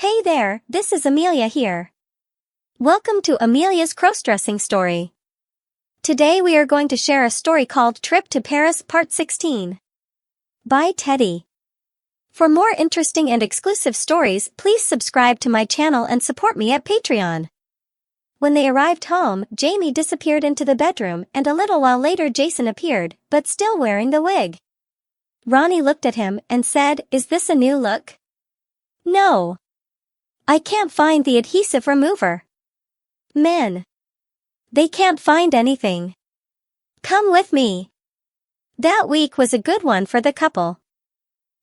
Hey there, this is Amelia here. Welcome to Amelia's crossdressing story. Today we are going to share a story called Trip to Paris Part 16. By Teddy. For more interesting and exclusive stories, please subscribe to my channel and support me at Patreon. When they arrived home, Jamie disappeared into the bedroom and a little while later Jason appeared, but still wearing the wig. Ronnie looked at him and said, "Is this a new look?" "No. I can't find the adhesive remover." "Men. They can't find anything. Come with me." That week was a good one for the couple.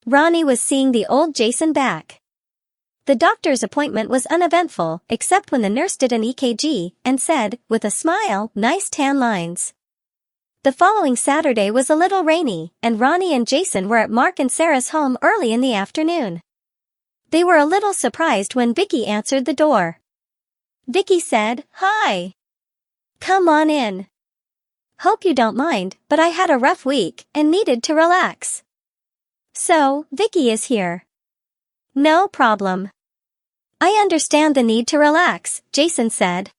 Ronnie was seeing the old Jason back. The doctor's appointment was uneventful, except when the nurse did an EKG and said, with a smile, "Nice tan lines." The following Saturday was a little rainy, and Ronnie and Jason were at Mark and Sarah's home early in the afternoon. They were a little surprised when Vicki answered the door. Vicki said, "Hi. Come on in. Hope you don't mind, but I had a rough week and needed to relax." "So, Vicki is here." "No problem. I understand the need to relax," Jason said.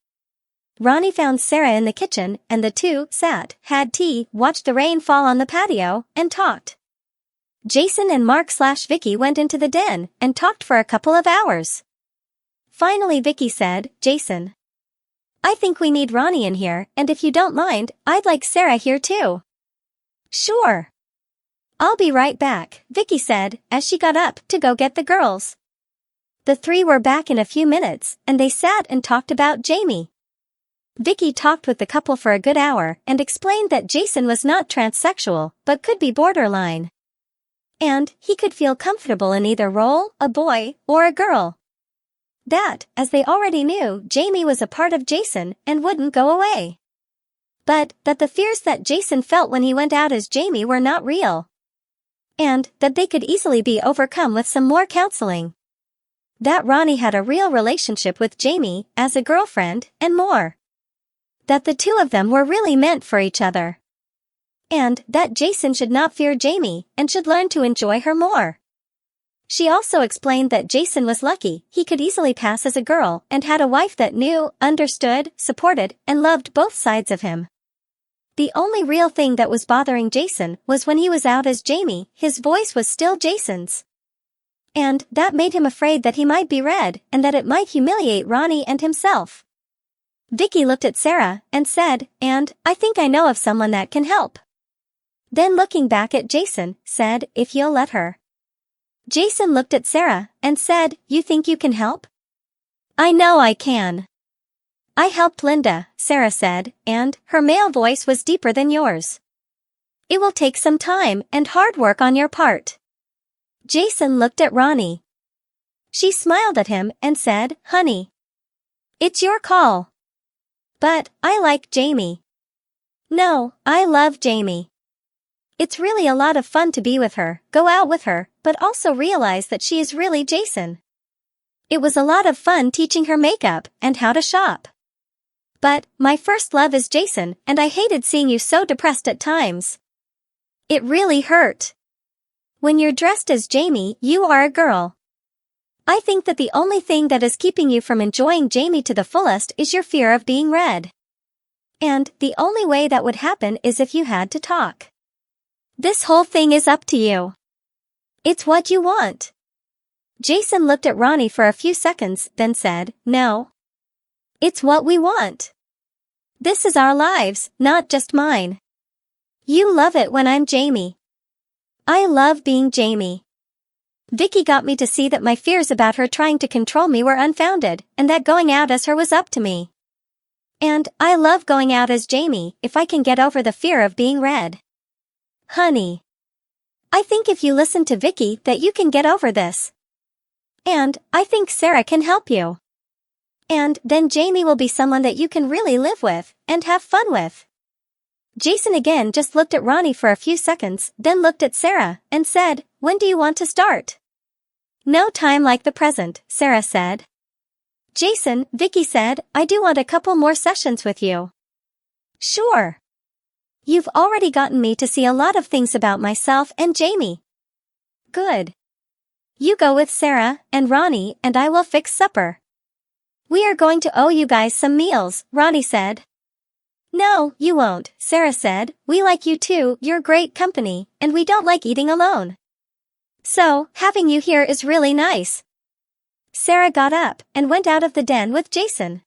Ronnie found Sarah in the kitchen and the two sat, had tea, watched the rain fall on the patio, and talked. Jason and Mark/Vicki went into the den and talked for a couple of hours. Finally Vicki said, "Jason, I think we need Ronnie in here, and if you don't mind, I'd like Sarah here too." "Sure. I'll be right back," Vicki said, as she got up to go get the girls. The three were back in a few minutes, and they sat and talked about Jamie. Vicki talked with the couple for a good hour and explained that Jason was not transsexual, but could be borderline. And he could feel comfortable in either role, a boy or a girl. That, as they already knew, Jamie was a part of Jason and wouldn't go away. But that the fears that Jason felt when he went out as Jamie were not real. And that they could easily be overcome with some more counseling. That Ronnie had a real relationship with Jamie as a girlfriend and more. That the two of them were really meant for each other. And that Jason should not fear Jamie and should learn to enjoy her more. She also explained that Jason was lucky he could easily pass as a girl and had a wife that knew, understood, supported, and loved both sides of him. The only real thing that was bothering Jason was when he was out as Jamie, his voice was still Jason's. And that made him afraid that he might be read and that it might humiliate Ronnie and himself. Vicki looked at Sarah and said, "And I think I know of someone that can help." Then looking back at Jason, said, "If you'll let her." Jason looked at Sarah and said, "You think you can help?" "I know I can. I helped Linda," Sarah said, and her male voice was deeper than yours. "It will take some time and hard work on your part." Jason looked at Ronnie. She smiled at him and said, "Honey, it's your call." "But I like Jamie." "No, I love Jamie. It's really a lot of fun to be with her, go out with her, but also realize that she is really Jason. It was a lot of fun teaching her makeup and how to shop. But my first love is Jason, and I hated seeing you so depressed at times. It really hurt. When you're dressed as Jamie, you are a girl. I think that the only thing that is keeping you from enjoying Jamie to the fullest is your fear of being read. And the only way that would happen is if you had to talk. This whole thing is up to you. It's what you want." Jason looked at Ronnie for a few seconds, then said, "No. It's what we want. This is our lives, not just mine. You love it when I'm Jamie. I love being Jamie. Vicki got me to see that my fears about her trying to control me were unfounded, and that going out as her was up to me. And I love going out as Jamie if I can get over the fear of being read. Honey, I think if you listen to Vicki that you can get over this. And I think Sarah can help you. And then Jamie will be someone that you can really live with and have fun with." Jason again just looked at Ronnie for a few seconds, then looked at Sarah and said, "When do you want to start?" "No time like the present," Sarah said. "Jason," Vicki said, "I do want a couple more sessions with you." "Sure. You've already gotten me to see a lot of things about myself and Jamie." "Good. you go with Sarah and Ronnie and I will fix supper. We are going to owe you guys some meals, Ronnie said. No, you won't, Sarah said. We like you too, you're great company, and we don't like eating alone. So, having you here is really nice. Sarah got up and went out of the den with Jason.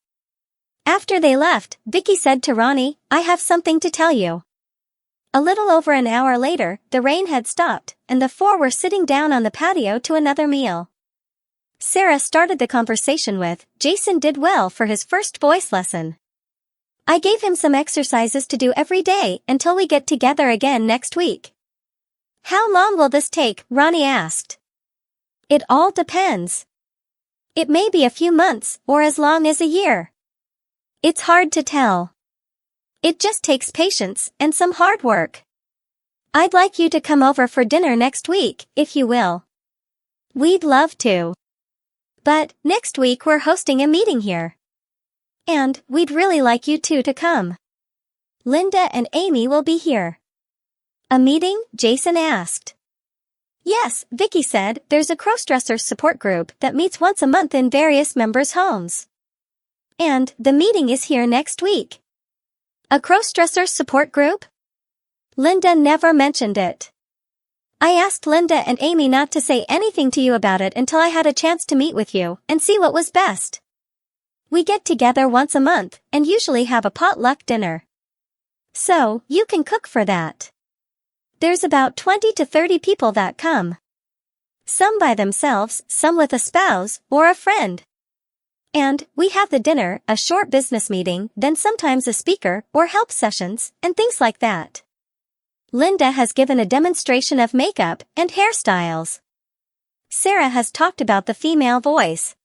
After they left, Vicki said to Ronnie, I have something to tell you. A little over an hour later, the rain had stopped, and the four were sitting down on the patio to another meal. Sarah started the conversation with, Jason did well for his first voice lesson. I gave him some exercises to do every day until we get together again next week. How long will this take? Ronnie asked. It all depends. It may be a few months or as long as a year. It's hard to tell. It just takes patience and some hard work. I'd like you to come over for dinner next week, if you will. We'd love to. But next week we're hosting a meeting here. And we'd really like you two to come. Linda and Amy will be here. A meeting? Jason asked. Yes, Vicki said, there's a crossdresser support group that meets once a month in various members' homes. And the meeting is here next week. A crossdresser support group? Linda never mentioned it. I asked Linda and Amy not to say anything to you about it until I had a chance to meet with you and see what was best. We get together once a month and usually have a potluck dinner. So, you can cook for that. There's about 20 to 30 people that come. Some by themselves, some with a spouse or a friend. And we have the dinner, a short business meeting, then sometimes a speaker or help sessions, and things like that. Linda has given a demonstration of makeup and hairstyles. Sarah has talked about the female voice.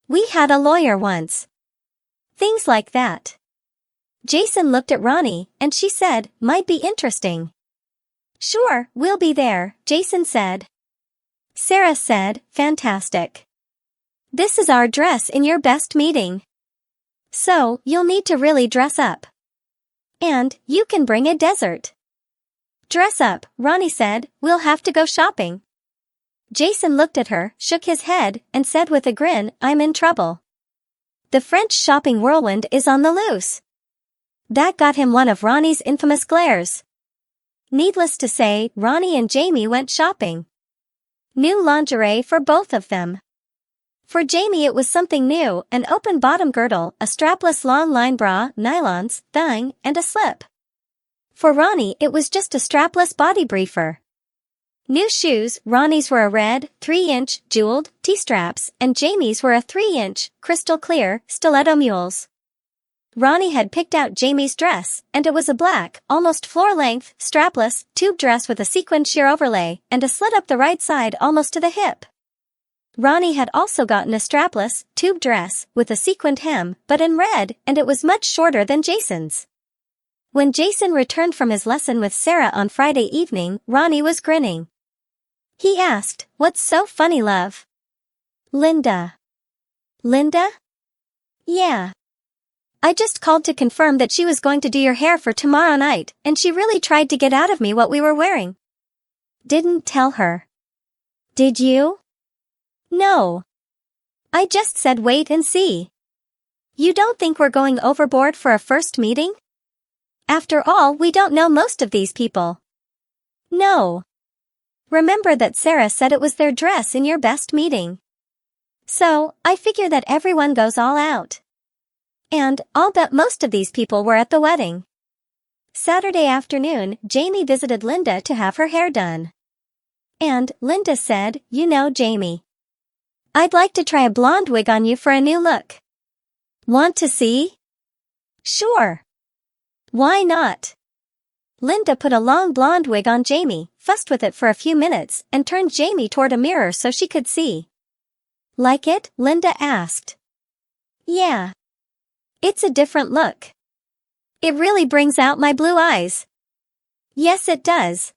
We had a lawyer once. Things like that. Jason looked at Ronnie, and she said, might be interesting. Sure, we'll be there, Jason said. Sarah said, fantastic. This is our dress in your best meeting. So, you'll need to really dress up. And, you can bring a dessert. Dress up, Ronnie said, we'll have to go shopping. Jason looked at her, shook his head, and said with a grin, I'm in trouble. The French shopping whirlwind is on the loose. That got him one of Ronnie's infamous glares. Needless to say, Ronnie and Jamie went shopping. New lingerie for both of them. For Jamie it was something new, an open bottom girdle, a strapless long line bra, nylons, thong, and a slip. For Ronnie it was just a strapless body briefer. New shoes, Ronnie's were a red, 3-inch, jeweled, T-straps, and Jamie's were a 3-inch, crystal clear, stiletto mules. Ronnie had picked out Jamie's dress, and it was a black, almost floor-length, strapless, tube dress with a sequined sheer overlay, and a slit up the right side almost to the hip. Ronnie had also gotten a strapless, tube dress, with a sequined hem, but in red, and it was much shorter than Jason's. When Jason returned from his lesson with Sarah on Friday evening, Ronnie was grinning. He asked, what's so funny, love? Linda. Linda? Yeah. I just called to confirm that she was going to do your hair for tomorrow night, and she really tried to get out of me what we were wearing. Didn't tell her. Did you? No. I just said wait and see. You don't think we're going overboard for a first meeting? After all, we don't know most of these people. No. Remember that Sarah said it was their dress in your best meeting. So, I figure that everyone goes all out. And, I'll bet most of these people were at the wedding. Saturday afternoon, Jamie visited Linda to have her hair done. And, Linda said, you know Jamie. I'd like to try a blonde wig on you for a new look. Want to see? Sure. Why not? Linda put a long blonde wig on Jamie, fussed with it for a few minutes, and turned Jamie toward a mirror so she could see. Like it? Linda asked. Yeah. It's a different look. It really brings out my blue eyes. Yes, it does.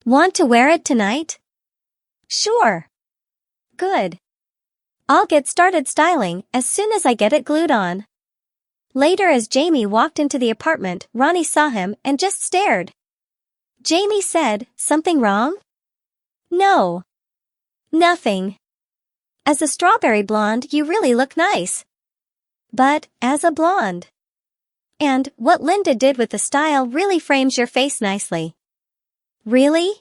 Want to wear it tonight? Sure. Good. I'll get started styling as soon as I get it glued on. Later, as Jamie walked into the apartment, Ronnie saw him and just stared. Jamie said, something wrong? No. Nothing. As a strawberry blonde, you really look nice. But, as a blonde. And, what Linda did with the style really frames your face nicely. Really?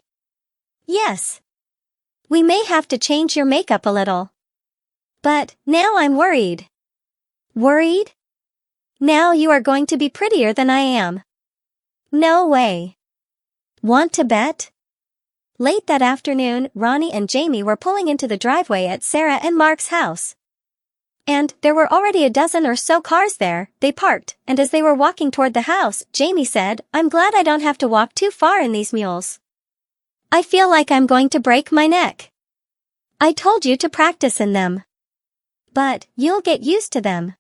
Yes. We may have to change your makeup a little. But, now I'm worried. Worried? Now you are going to be prettier than I am. No way. Want to bet? Late that afternoon, Ronnie and Jamie were pulling into the driveway at Sarah and Mark's house. And there were already a dozen or so cars there. They parked, and as they were walking toward the house, Jamie said, "I'm glad I don't have to walk too far in these mules. I feel like I'm going to break my neck. I told you to practice in them. But, you'll get used to them."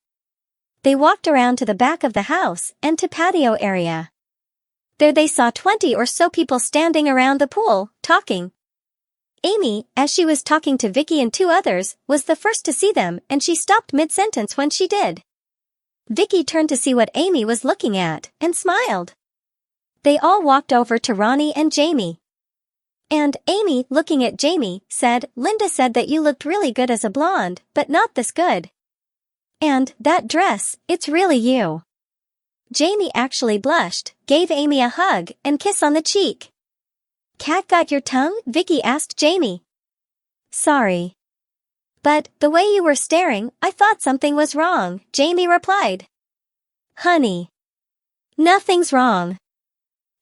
They walked around to the back of the house and to patio area. There they saw 20 or so people standing around the pool, talking. Amy, as she was talking to Vicki and 2 others, was the first to see them, and she stopped mid-sentence when she did. Vicki turned to see what Amy was looking at, and smiled. They all walked over to Ronnie and Jamie. And Amy, looking at Jamie, said, "Linda said that you looked really good as a blonde, but not this good. And, that dress, it's really you." Jamie actually blushed, gave Amy a hug, and kiss on the cheek. "Cat got your tongue?" Vicki asked Jamie. "Sorry. But, the way you were staring, I thought something was wrong," Jamie replied. "Honey. Nothing's wrong.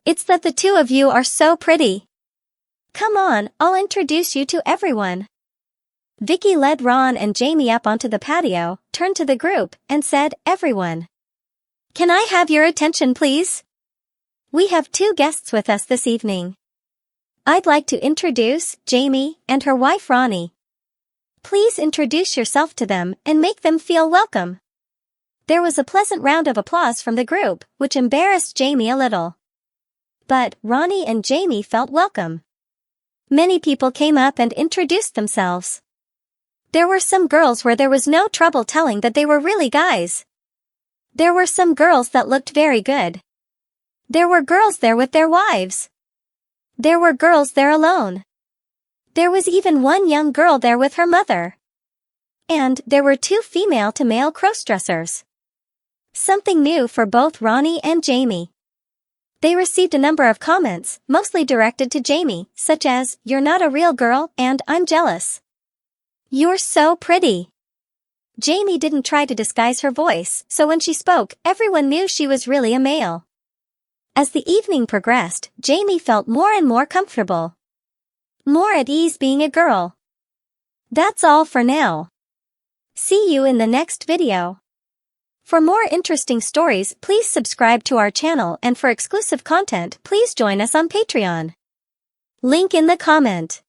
It's that the 2 of you are so pretty. Come on, I'll introduce you to everyone." Vicki led Ron and Jamie up onto the patio, turned to the group, and said, "Everyone. Can I have your attention please? We have 2 guests with us this evening. I'd like to introduce Jamie and her wife Ronnie. Please introduce yourself to them and make them feel welcome." There was a pleasant round of applause from the group, which embarrassed Jamie a little. But Ronnie and Jamie felt welcome. Many people came up and introduced themselves. There were some girls where there was no trouble telling that they were really guys. There were some girls that looked very good. There were girls there with their wives. There were girls there alone. There was even one young girl there with her mother. And there were 2 female-to-male crossdressers. Something new for both Ronnie and Jamie. They received a number of comments, mostly directed to Jamie, such as, "You're not a real girl," and "I'm jealous. You're so pretty." Jamie didn't try to disguise her voice, so when she spoke, everyone knew she was really a male. As the evening progressed, Jamie felt more and more comfortable. More at ease being a girl. That's all for now. See you in the next video. For more interesting stories, please subscribe to our channel, and for exclusive content, please join us on Patreon. Link in the comment.